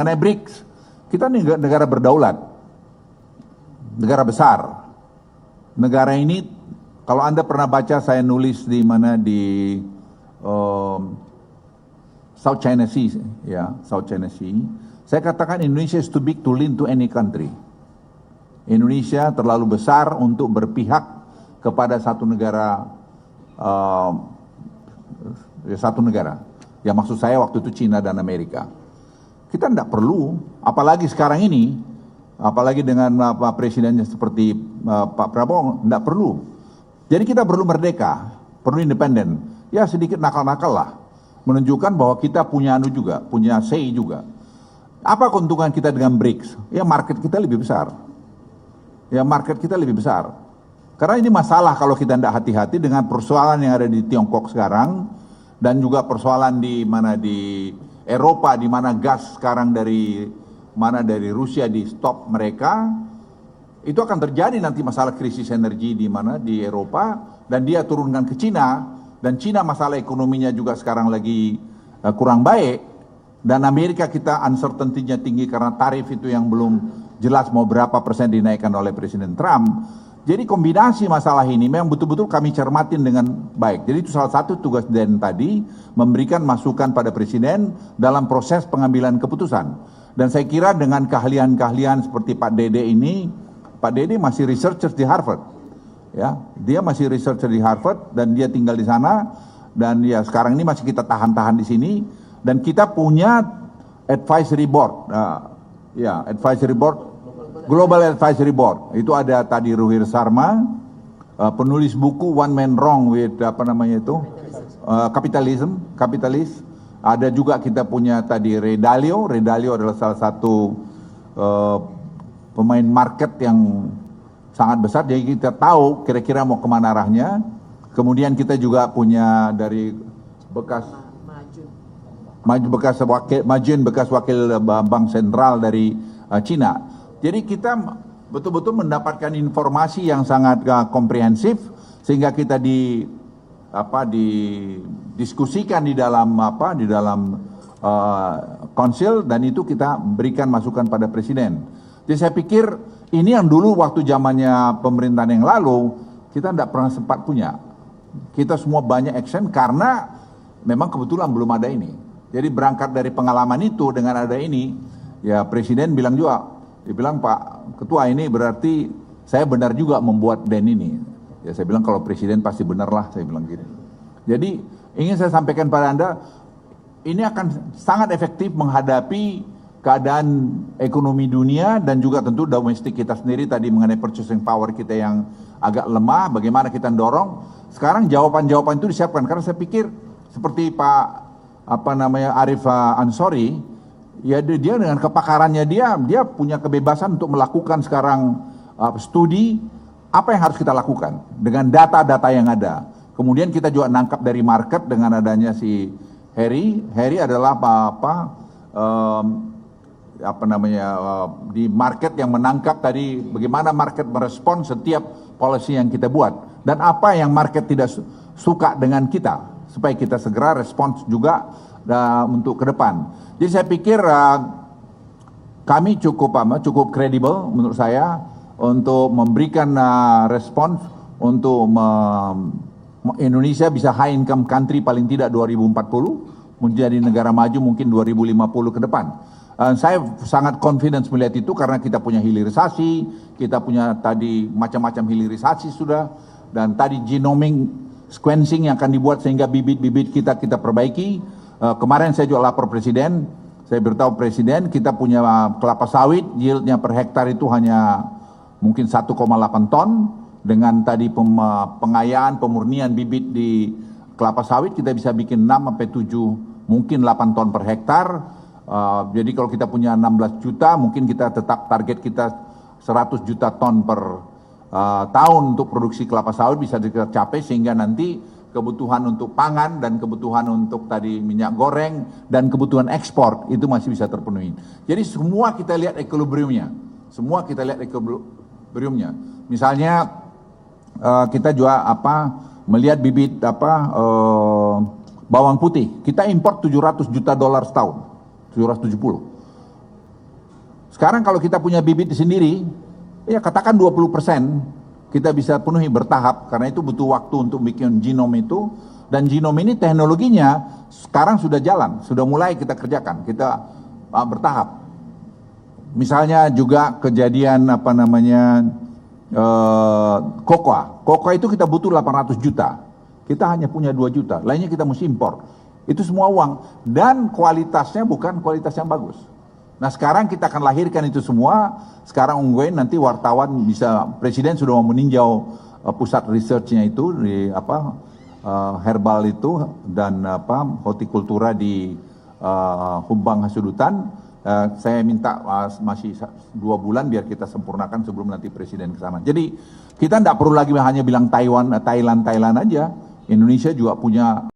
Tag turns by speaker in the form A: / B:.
A: mengenai BRICS, kita negara berdaulat, negara besar. Negara ini, kalau Anda pernah baca saya nulis di mana di South China Sea, ya, South China Sea, saya katakan Indonesia is too big to lean to any country. Indonesia terlalu besar untuk berpihak kepada satu negara, Ya maksud saya waktu itu Cina dan Amerika. Kita tidak perlu, apalagi sekarang ini, apalagi dengan presidennya seperti Pak Prabowo, tidak perlu. Jadi kita perlu merdeka, perlu independen. Ya sedikit nakal-nakal lah, menunjukkan bahwa kita punya juga, punya say juga. Apa keuntungan kita dengan BRICS? Ya market kita lebih besar. Karena ini masalah kalau kita tidak hati-hati dengan persoalan yang ada di Tiongkok sekarang, dan juga persoalan di Eropa, di mana gas sekarang dari Rusia di stop mereka, itu akan terjadi nanti masalah krisis energi di Eropa, dan dia turunkan ke Cina, dan Cina masalah ekonominya juga sekarang lagi kurang baik, dan Amerika kita uncertainty-nya tinggi karena tarif itu yang belum jelas mau berapa persen dinaikkan oleh Presiden Trump. Jadi kombinasi masalah ini memang betul-betul kami cermatin dengan baik. Jadi itu salah satu tugas Den tadi, memberikan masukan pada Presiden dalam proses pengambilan keputusan. Dan saya kira dengan keahlian-keahlian seperti Pak Dede ini, Pak Dede masih researcher di Harvard. Ya, dia masih researcher di Harvard dan dia tinggal di sana, dan ya sekarang ini masih kita tahan-tahan di sini, dan kita punya advisory board. Advisory board, Global Advisory Board. Itu ada tadi Ruhir Sarma, penulis buku One Man Wrong with Kapitalis. Ada juga kita punya tadi Ray Dalio adalah salah satu pemain market yang sangat besar, jadi kita tahu kira-kira mau kemana arahnya. Kemudian kita juga punya dari bekas wakil Bank Sentral dari Cina. Jadi kita betul-betul mendapatkan informasi yang sangat komprehensif, sehingga kita didiskusikan di dalam konsil, dan itu kita berikan masukan pada Presiden. Jadi saya pikir ini yang dulu waktu zamannya pemerintahan yang lalu kita tidak pernah sempat punya. Kita semua banyak action karena memang kebetulan belum ada ini. Jadi berangkat dari pengalaman itu, dengan ada ini, ya Presiden bilang juga, dia bilang, Pak Ketua, ini berarti saya benar juga membuat Den ini. Ya saya bilang kalau Presiden pasti benar lah, saya bilang gitu. Jadi ingin saya sampaikan pada Anda, ini akan sangat efektif menghadapi keadaan ekonomi dunia dan juga tentu domestik kita sendiri tadi mengenai purchasing power kita yang agak lemah, bagaimana kita dorong. Sekarang jawaban-jawaban itu disiapkan, karena saya pikir seperti Pak Arif Ansori, ya dia dengan kepakarannya dia punya kebebasan untuk melakukan sekarang studi apa yang harus kita lakukan dengan data-data yang ada. Kemudian kita juga nangkap dari market dengan adanya si Harry adalah di market yang menangkap tadi bagaimana market merespon setiap policy yang kita buat, dan apa yang market tidak suka dengan kita, supaya kita segera respons juga untuk ke depan. Jadi saya pikir kami cukup kredibel menurut saya untuk memberikan respons untuk Indonesia bisa high income country paling tidak 2040, menjadi negara maju mungkin 2050 ke depan. Saya sangat confidence melihat itu karena kita punya hilirisasi, kita punya tadi macam-macam hilirisasi sudah, dan tadi genomic sequencing yang akan dibuat sehingga bibit-bibit kita perbaiki. Kemarin saya juga lapor Presiden, saya beritahu Presiden kita punya kelapa sawit, yieldnya per hektar itu hanya mungkin 1,8 ton, dengan tadi pengayaan, pemurnian bibit di kelapa sawit kita bisa bikin 6 sampai 7, mungkin 8 ton per hektar. Jadi kalau kita punya 16 juta, mungkin kita tetap target kita 100 juta ton per tahun untuk produksi kelapa sawit bisa kita capai, sehingga nanti kebutuhan untuk pangan dan kebutuhan untuk tadi minyak goreng dan kebutuhan ekspor itu masih bisa terpenuhi. Jadi semua kita lihat equilibriumnya, Misalnya kita juga melihat bibit bawang putih, kita import $700 juta setahun, 770. Sekarang kalau kita punya bibit sendiri, ya katakan 20% kita bisa penuhi bertahap, karena itu butuh waktu untuk bikin genom itu. Dan genom ini teknologinya sekarang sudah jalan, sudah mulai kita kerjakan, kita bertahap. Misalnya juga kejadian kokoa itu kita butuh 800 juta. Kita hanya punya 2 juta, lainnya kita mesti impor. Itu semua uang, dan kualitasnya bukan kualitas yang bagus. Nah sekarang kita akan lahirkan itu semua. Sekarang ungguin nanti wartawan bisa, presiden sudah mau meninjau pusat researchnya itu di herbal itu dan hortikultura di Humbang Hasudutan. Saya minta masih 2 bulan biar kita sempurnakan sebelum nanti presiden ke sana. Jadi kita tidak perlu lagi hanya bilang Thailand aja. Indonesia juga punya